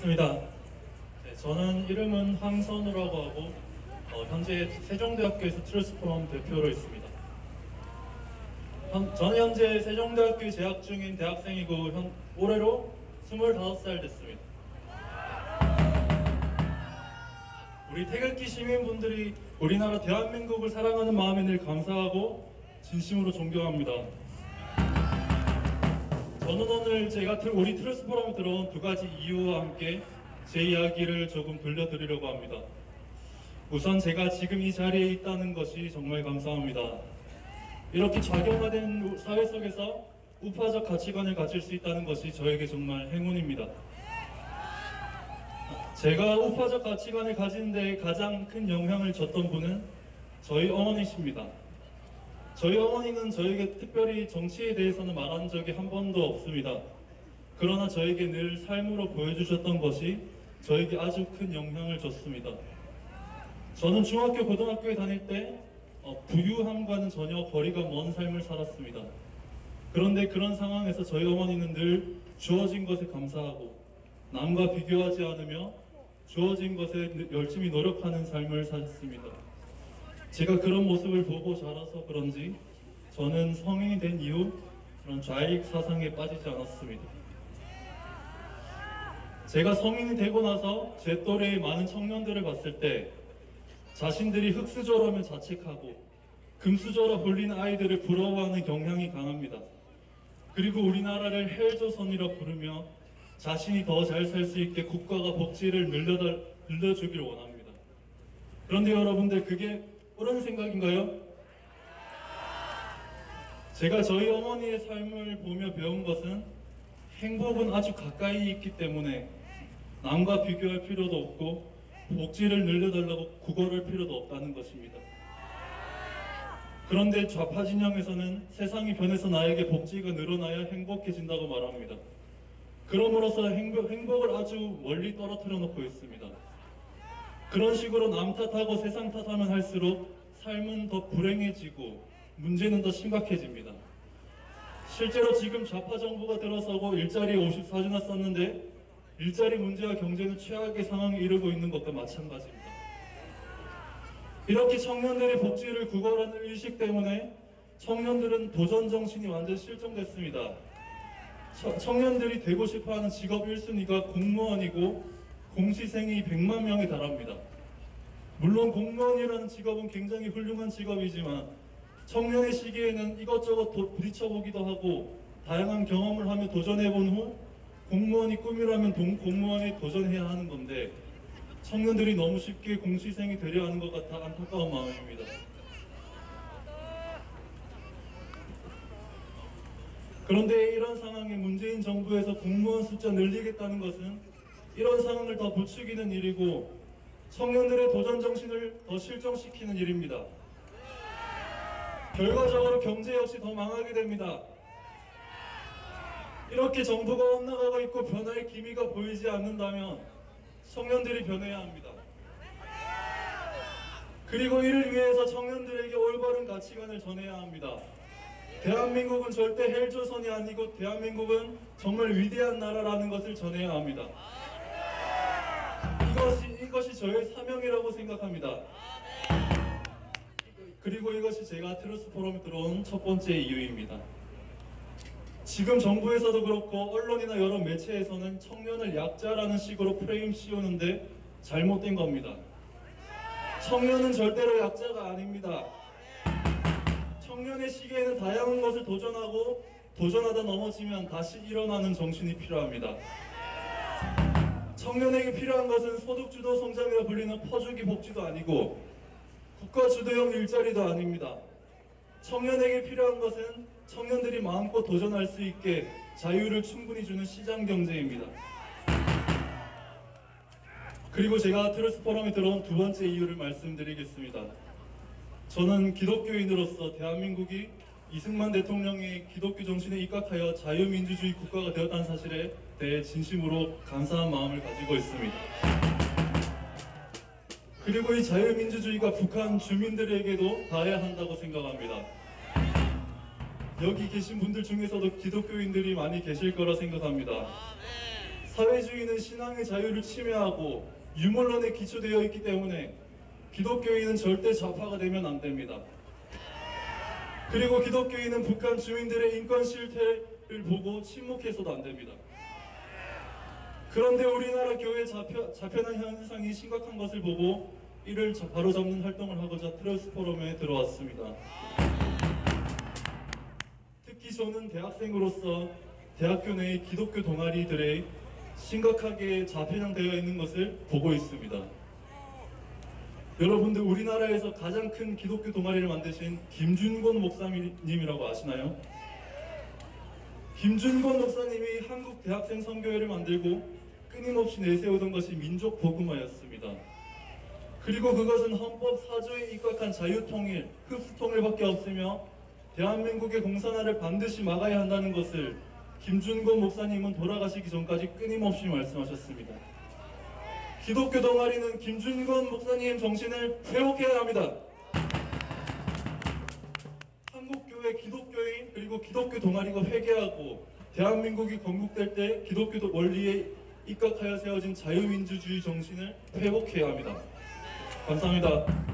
반갑습니다. 네, 저는 이름은 황선우라고 하고 현재 세종대학교에서 트루스포럼 대표로 있습니다. 저는 현재 세종대학교에 재학 중인 대학생이고 올해로 25살 됐습니다. 우리 태극기 시민분들이 우리나라 대한민국을 사랑하는 마음에 늘 감사하고 진심으로 존경합니다. 저는 오늘 제가 우리 트루스포럼에 들어온 두 가지 이유와 함께 제 이야기를 조금 들려드리려고 합니다. 우선 제가 지금 이 자리에 있다는 것이 정말 감사합니다. 이렇게 좌경화된 사회 속에서 우파적 가치관을 가질 수 있다는 것이 저에게 정말 행운입니다. 제가 우파적 가치관을 가지는 데 가장 큰 영향을 줬던 분은 저희 어머니십니다. 저희 어머니는 저에게 특별히 정치에 대해서는 말한 적이 한 번도 없습니다. 그러나 저에게 늘 삶으로 보여주셨던 것이 저에게 아주 큰 영향을 줬습니다. 저는 중학교, 고등학교에 다닐 때 부유함과는 전혀 거리가 먼 삶을 살았습니다. 그런데 그런 상황에서 저희 어머니는 늘 주어진 것에 감사하고 남과 비교하지 않으며 주어진 것에 열심히 노력하는 삶을 사셨습니다. 제가 그런 모습을 보고 자라서 그런지 저는 성인이 된 이후 그런 좌익 사상에 빠지지 않았습니다. 제가 성인이 되고 나서 제 또래의 많은 청년들을 봤을 때 자신들이 흙수저라면 자책하고 금수저라 불리는 아이들을 부러워하는 경향이 강합니다. 그리고 우리나라를 헬조선이라 부르며 자신이 더 잘 살 수 있게 국가가 복지를 늘려주길 원합니다. 그런데 여러분들, 그게 옳은 생각인가요? 제가 저희 어머니의 삶을 보며 배운 것은 행복은 아주 가까이 있기 때문에 남과 비교할 필요도 없고 복지를 늘려달라고 구걸할 필요도 없다는 것입니다. 그런데 좌파 진영에서는 세상이 변해서 나에게 복지가 늘어나야 행복해진다고 말합니다. 그럼으로써 행복을 아주 멀리 떨어뜨려 놓고 있습니다. 그런 식으로 남 탓하고 세상 탓하면 할수록 삶은 더 불행해지고 문제는 더 심각해집니다. 실제로 지금 좌파 정부가 들어서고 일자리에 54주나 썼는데 일자리 문제와 경제는 최악의 상황에 이르고 있는 것과 마찬가지입니다. 이렇게 청년들의 복지를 구걸하는 의식 때문에 청년들은 도전 정신이 완전 실종됐습니다. 청년들이 되고 싶어하는 직업 1순위가 공무원이고 공시생이 100만 명에 달합니다. 물론 공무원이라는 직업은 굉장히 훌륭한 직업이지만 청년의 시기에는 이것저것 부딪혀보기도 하고 다양한 경험을 하며 도전해본 후 공무원이 꿈이라면 공무원에 도전해야 하는 건데 청년들이 너무 쉽게 공시생이 되려 하는 것 같아 안타까운 마음입니다. 그런데 이런 상황에 문재인 정부에서 공무원 숫자 늘리겠다는 것은 이런 상황을 더 부추기는 일이고 청년들의 도전 정신을 더 실종시키는 일입니다. 결과적으로 경제 역시 더 망하게 됩니다. 이렇게 정부가 엇나가고 있고 변화의 기미가 보이지 않는다면 청년들이 변해야 합니다. 그리고 이를 위해서 청년들에게 올바른 가치관을 전해야 합니다. 대한민국은 절대 헬조선이 아니고 대한민국은 정말 위대한 나라라는 것을 전해야 합니다. 이것이 저의 사명이라고 생각합니다. 그리고 이것이 제가 트루스포럼에 들어온 첫 번째 이유입니다. 지금 정부에서도 그렇고 언론이나 여러 매체에서는 청년을 약자라는 식으로 프레임 씌우는데 잘못된 겁니다. 청년은 절대로 약자가 아닙니다. 청년의 시기에는 다양한 것을 도전하고 도전하다 넘어지면 다시 일어나는 정신이 필요합니다. 청년에게 필요한 것은 소득주도 성장이라 불리는 퍼주기 복지도 아니고 국가주도형 일자리도 아닙니다. 청년에게 필요한 것은 청년들이 마음껏 도전할 수 있게 자유를 충분히 주는 시장 경제입니다. 그리고 제가 트루스포럼에 들어온 두 번째 이유를 말씀드리겠습니다. 저는 기독교인으로서 대한민국이 이승만 대통령의 기독교 정신에 입각하여 자유민주주의 국가가 되었다는 사실에 대해 진심으로 감사한 마음을 가지고 있습니다. 그리고 이 자유민주주의가 북한 주민들에게도 닿아야 한다고 생각합니다. 여기 계신 분들 중에서도 기독교인들이 많이 계실 거라 생각합니다. 사회주의는 신앙의 자유를 침해하고 유물론에 기초되어 있기 때문에 기독교인은 절대 좌파가 되면 안 됩니다. 그리고 기독교인은 북한 주민들의 인권 실태를 보고 침묵해서도 안 됩니다. 그런데 우리나라 교회 자편한 현상이 심각한 것을 보고 이를 바로잡는 활동을 하고자 트러스 포럼에 들어왔습니다. 특히 저는 대학생으로서 대학교 내 기독교 동아리들의 심각하게 좌편향되어 있는 것을 보고 있습니다. 여러분들 우리나라에서 가장 큰 기독교 동아리를 만드신 김준권 목사님이라고 아시나요? 김준권 목사님이 한국 대학생 선교회를 만들고 끊임없이 내세우던 것이 민족 복음화였습니다. 그리고 그것은 헌법 4조에 입각한 자유통일, 흡수통일밖에 없으며 대한민국의 공산화를 반드시 막아야 한다는 것을 김준권 목사님은 돌아가시기 전까지 끊임없이 말씀하셨습니다. 기독교 동아리는 김준권 목사님 정신을 회복해야 합니다. 한국교회 기독교인 그리고 기독교 동아리가 회개하고 대한민국이 건국될 때 기독교 원리에 입각하여 세워진 자유민주주의 정신을 회복해야 합니다. 감사합니다.